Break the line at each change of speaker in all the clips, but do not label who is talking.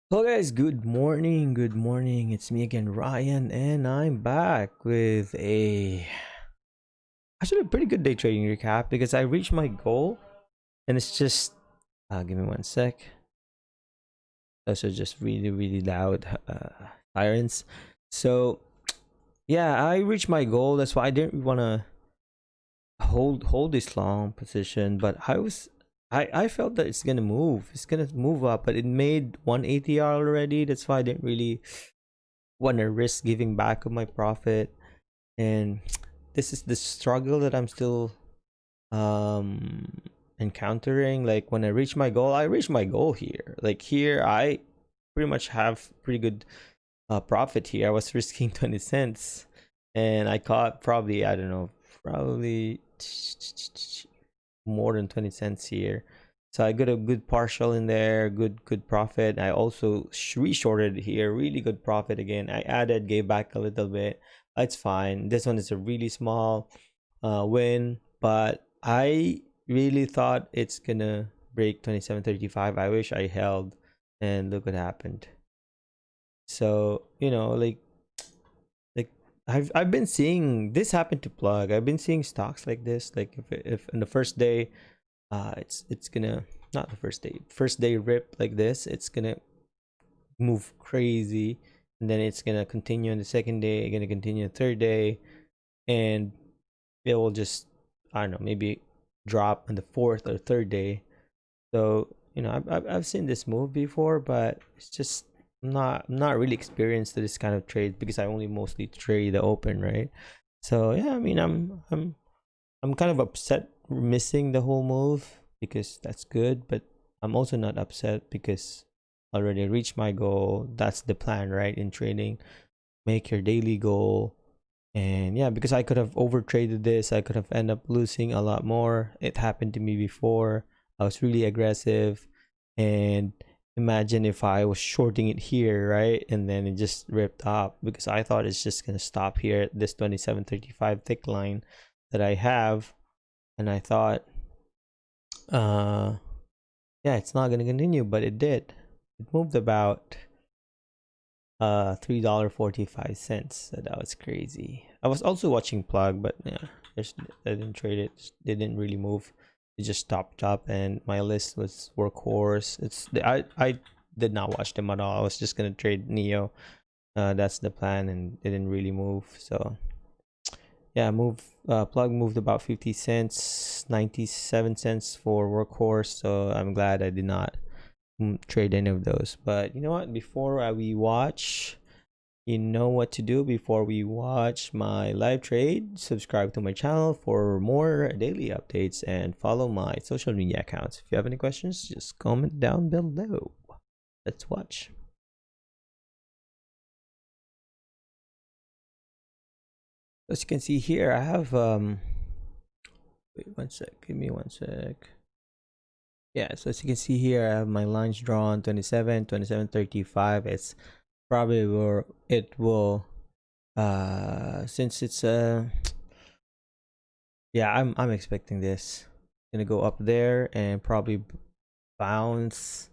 Hello guys, good morning. Good morning. It's me again, Ryan, and I'm back with a actually a pretty good day trading recap because I reached my goal and it's just give me one sec. Those are just really loud sirens. So yeah, I reached my goal. That's why I didn't want to hold this long position, but I felt that it's gonna move. It's gonna move up, but it made 180R already. That's why I didn't really want to risk giving back of my profit. And this is the struggle that I'm still um encountering. Like when I reach my goal, I reach my goal here. Like here I pretty much have pretty good profit here. I was risking 20 cents and I caught probably, I don't know, probably more than 20 cents here. So I got a good partial in there, good profit. I also re-shorted here, really good profit again. I added, gave back a little bit. It's fine. This one is a really small win, but I really thought it's gonna break 27.35. I wish I held, and look what happened. So like I've been seeing this happen to Plug. I've been seeing stocks like this. Like if in the first day it's gonna, not the first day rip like this, it's gonna move crazy, and then it's gonna continue on the second day, gonna continue the third day, and it will just, I don't know, maybe drop on the fourth or third day. So I've seen this move before, but it's just not really experienced to this kind of trade because I only mostly trade the open, right? So yeah, I mean I'm kind of upset missing the whole move because that's good, but I'm also not upset because I already reached my goal. That's the plan, right? In trading, make your daily goal. And yeah, because I could have over traded this, I could have ended up losing a lot more. It happened to me before. I was really aggressive, and imagine if I was shorting it here, right? And then it just ripped up because I thought it's just gonna stop here at this 27.35 thick line that I have, and I thought yeah, it's not gonna continue, but it did. It moved about $3.45. So that was crazy. I was also watching Plug, but yeah, I didn't trade it. They didn't really move. It just stopped up, and my list was Workhorse. I did not watch them at all. I was just gonna trade NIO. That's the plan, and it didn't really move. So yeah, Plug moved about 50 cents, 97 cents for Workhorse. So I'm glad I did not trade any of those. But you know what, before we watch, you know what to do before we watch my live trade. Subscribe to my channel for more daily updates and follow my social media accounts. If you have any questions, just comment down below. Let's watch. As you can see here, I have wait one sec, give me one sec. Yeah, so as you can see here, I have my lines drawn 27, 27.35. It's probably where it will since it's yeah, I'm expecting this gonna go up there and probably bounce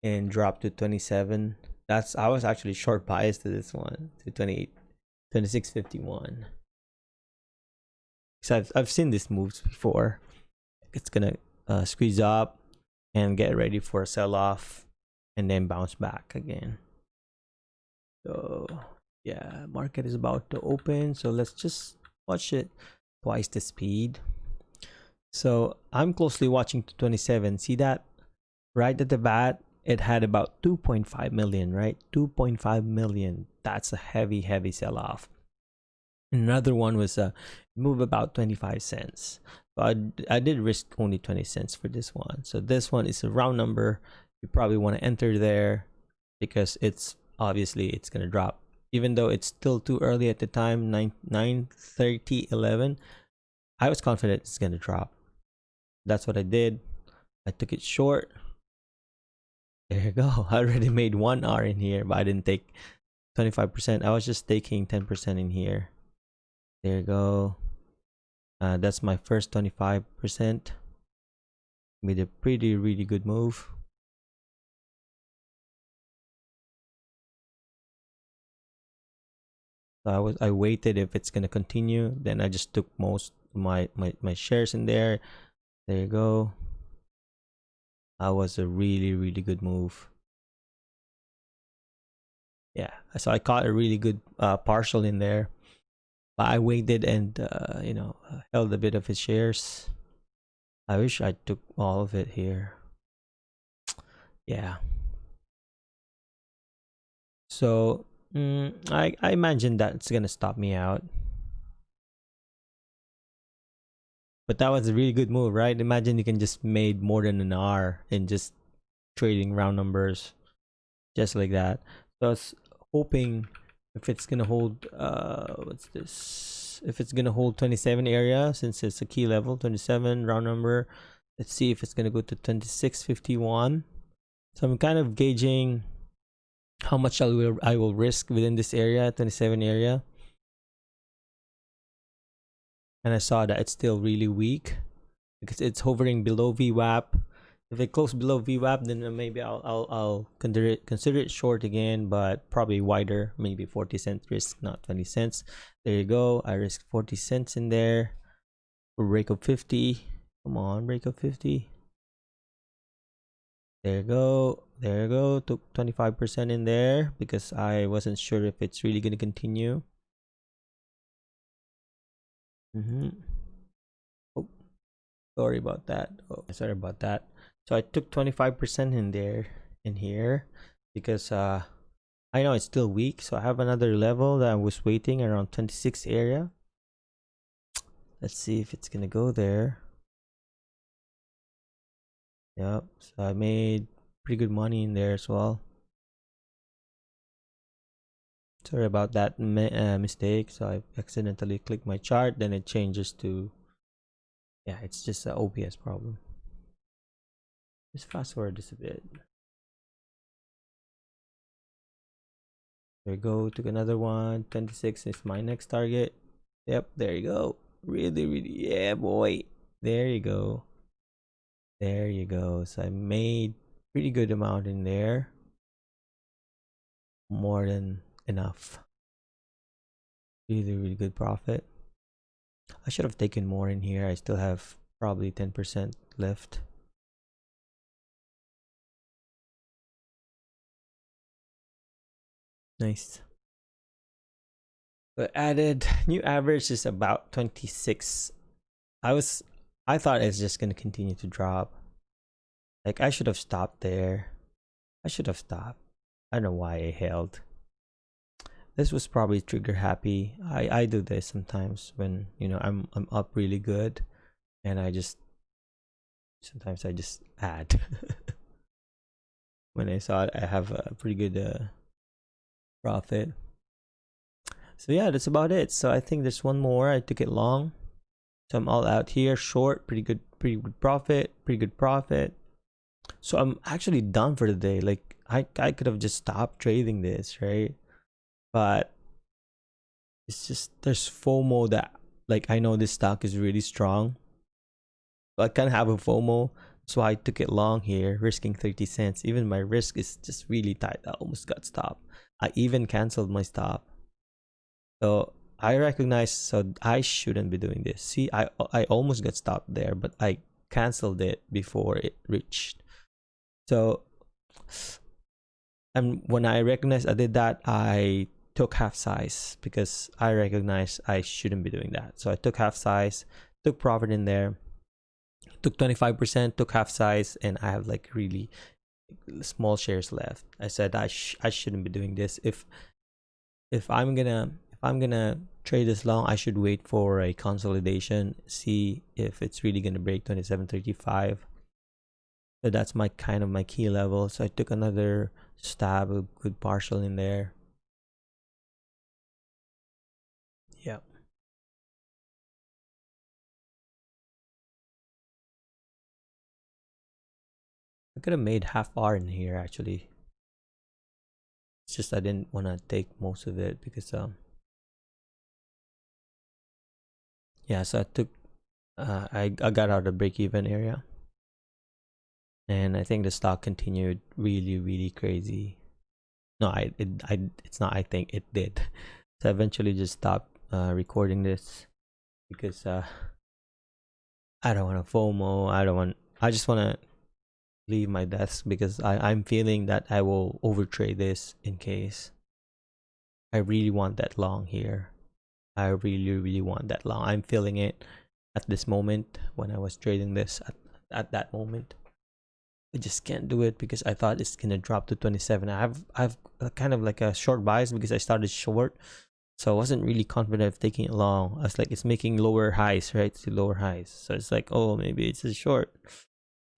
and drop to 27. That's, I was actually short biased to this one, to 28, 26.51. So I've seen these moves before. It's gonna squeeze up and get ready for a sell off and then bounce back again. So yeah, market is about to open, so let's just watch it twice the speed. So I'm closely watching to 27. See that right at the bat, it had about 2.5 million, right? 2.5 million. That's a heavy sell off. Another one was a move about 25 cents. But I did risk only 20 cents for this one. So this one is a round number. You probably want to enter there because it's obviously it's gonna drop. Even though it's still too early at the time, 9:30, 11, I was confident it's gonna drop. That's what I did. I took it short. There you go. I already made 1R in here, but I didn't take 25%. I was just taking 10% in here. There you go. That's my first 25%. Made a really good move. So I waited if it's gonna continue. Then I just took most my shares in there. There you go. That was a really good move. Yeah, so I caught a really good partial in there, but I waited and held a bit of his shares. I wish I took all of it here. Yeah. So I imagine that's gonna stop me out. But that was a really good move, right? Imagine you can just made more than an hour in just trading round numbers, just like that. So I was hoping if it's gonna hold what's this? If it's gonna hold 27 area, since it's a key level, 27 round number. Let's see if it's gonna go to 26.51. So I'm kind of gauging how much I will risk within this area, 27 area. And I saw that it's still really weak because it's hovering below VWAP. If it closes below VWAP, then maybe I'll consider it short again, but probably wider, maybe 40 cents risk, not 20 cents. There you go. I risked 40 cents in there for break of 50. Come on, break of 50. There you go. There you go. Took 25% in there because I wasn't sure if it's really gonna continue. Oh, sorry about that. Oh, sorry about that. So I took 25% in there, in here, because I know it's still weak. So I have another level that I was waiting around 26 area. Let's see if it's gonna go there. Yep. So I made pretty good money in there as well. Sorry about that mistake. So I accidentally clicked my chart, then it changes to, yeah, it's just an OBS problem. Just fast forward this a bit. There you go. Took another one. 26 is my next target. Yep, there you go. Really, yeah, boy. There you go. There you go. So I made pretty good amount in there. More than enough. Really good profit. I should have taken more in here. I still have probably 10% left. Nice. So added new average is about 26. I thought it's just gonna continue to drop. Like I should have stopped there. I should have stopped. I don't know why I held. This was probably trigger happy. I do this sometimes when I'm up really good, and sometimes I just add. When I saw it, I have a pretty good profit. So yeah, that's about it. So I think there's one more. I took it long, so I'm all out here. Short, pretty good profit. Pretty good profit. So I'm actually done for the day. Like I could have just stopped trading this, right? But it's just there's FOMO that, like, I know this stock is really strong, but I kind of have a FOMO, so I took it long here, risking 30 cents. Even my risk is just really tight. I almost got stopped. I even canceled my stop. So I recognize, so I shouldn't be doing this. See, I almost got stopped there, but I canceled it before it reached. So, and when I recognized I did that, I took half size because I recognized I shouldn't be doing that. So I took half size, took profit in there, took 25%, took half size, and I have like really small shares left. I said I shouldn't be doing this. If I'm gonna trade this long, I should wait for a consolidation, see if it's really gonna break 27.35. So that's my key level. So I took another stab, a good partial in there. Yeah. I could have made half R in here actually. It's just I didn't want to take most of it because yeah, so I took I got out of the break-even area. And I think the stock continued really crazy. No, it's not. I think it did. So I eventually just stopped recording this because I don't want to FOMO. I just want to leave my desk because I'm feeling that I will overtrade this in case I really want that long here. I really want that long. I'm feeling it at this moment when I was trading this at that moment. I just can't do it because I thought it's gonna drop to 27. I've kind of like a short bias because I started short, so I wasn't really confident of taking it long. I was like, it's making lower highs, right? To lower highs, so it's like, oh, maybe it's a short,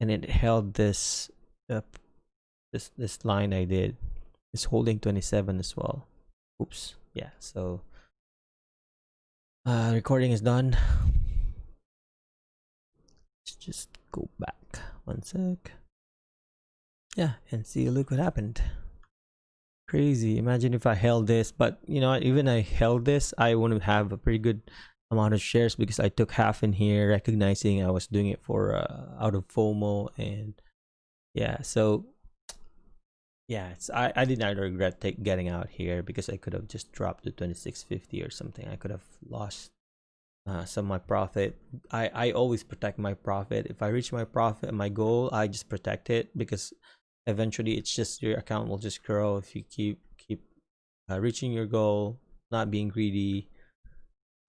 and it held this this line I did. It's holding 27 as well. Oops, yeah. So recording is done. Let's just go back 1 sec. Yeah, and see, look what happened. Crazy. Imagine if I held this, but you know, even I held this, I wouldn't have a pretty good amount of shares because I took half in here, recognizing I was doing it for out of FOMO. And yeah, so yeah, I did not regret getting out here because I could have just dropped to 26.50 or something. I could have lost some of my profit. I always protect my profit. If I reach my profit, my goal, I just protect it because eventually it's just your account will just grow if you keep reaching your goal, not being greedy.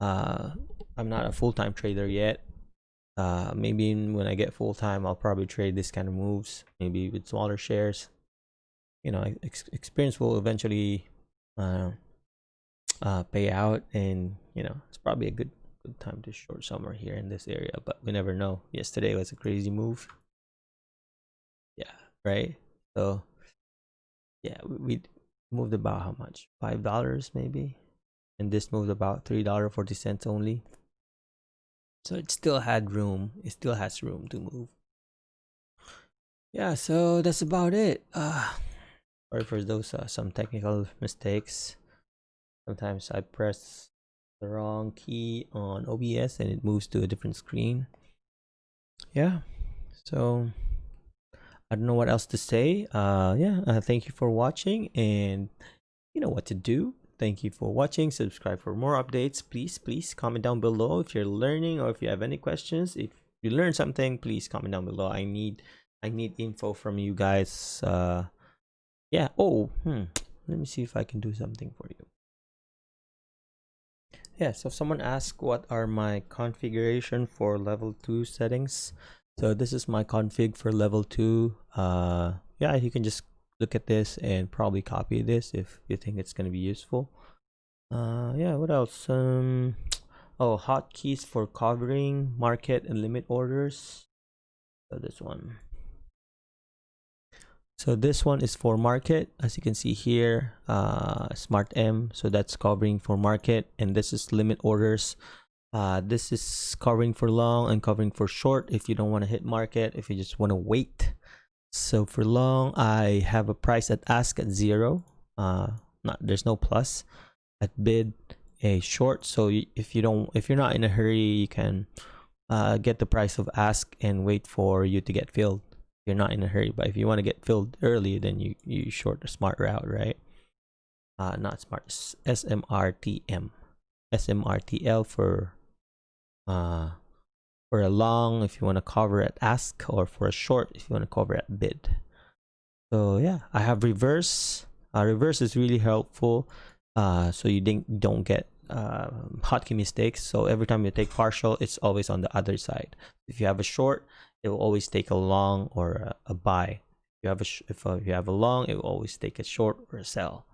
I'm not a full-time trader yet. Maybe when I get full-time, I'll probably trade this kind of moves, maybe with smaller shares. You know, experience will eventually pay out, and you know, it's probably a good time to short somewhere here in this area, but we never know. Yesterday was a crazy move. Yeah, right. So yeah, we moved about how much? $5 maybe, and this moved about $3.40 only. So it still had room. It still has room to move. Yeah, so that's about it. Sorry for those some technical mistakes. Sometimes I press the wrong key on OBS and it moves to a different screen. Yeah, so I don't know what else to say. Thank you for watching, and you know what to do. Thank you for watching. Subscribe for more updates. Please comment down below if you're learning or if you have any questions. If you learned something, please comment down below. I need info from you guys. Yeah. Let me see if I can do something for you. Yeah, so if someone asks what are my configuration for level 2 settings, so this is my config for level 2. Yeah, you can just look at this and probably copy this if you think it's going to be useful. Yeah, what else? Oh, hotkeys for covering market and limit orders. So this one. So this one is for market, as you can see here, Smart M. So that's covering for market, and this is limit orders. This is covering for long and covering for short if you don't want to hit market, if you just want to wait. So for long, I have a price at ask at 0. There's no plus. At bid, a short. So if you're not in a hurry, you can get the price of ask and wait for you to get filled. You're not in a hurry, but if you want to get filled early, then you short a smart route, right? Not smart, SMRTM, SMRTL for a long if you want to cover at ask, or for a short if you want to cover at bid. So yeah, I have reverse. Reverse is really helpful, so you don't get hotkey mistakes. So every time you take partial, it's always on the other side. If you have a short, it will always take a long or a buy. If you have a long, it will always take a short or a sell.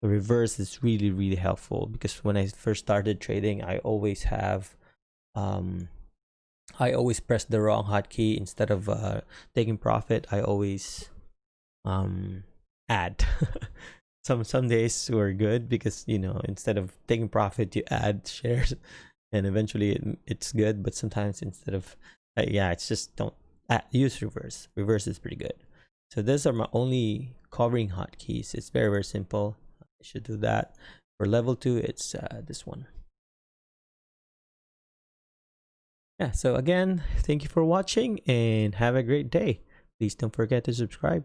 The reverse is really helpful because when I first started trading, I always press the wrong hotkey. Instead of taking profit, I always add. some days were good because, you know, instead of taking profit, you add shares, and eventually it's good. But sometimes instead of it's just don't use reverse. Reverse is pretty good. So these are my only covering hotkeys. It's very simple. I should do that. For level 2, it's this one. Yeah, so again, thank you for watching and have a great day. Please don't forget to subscribe.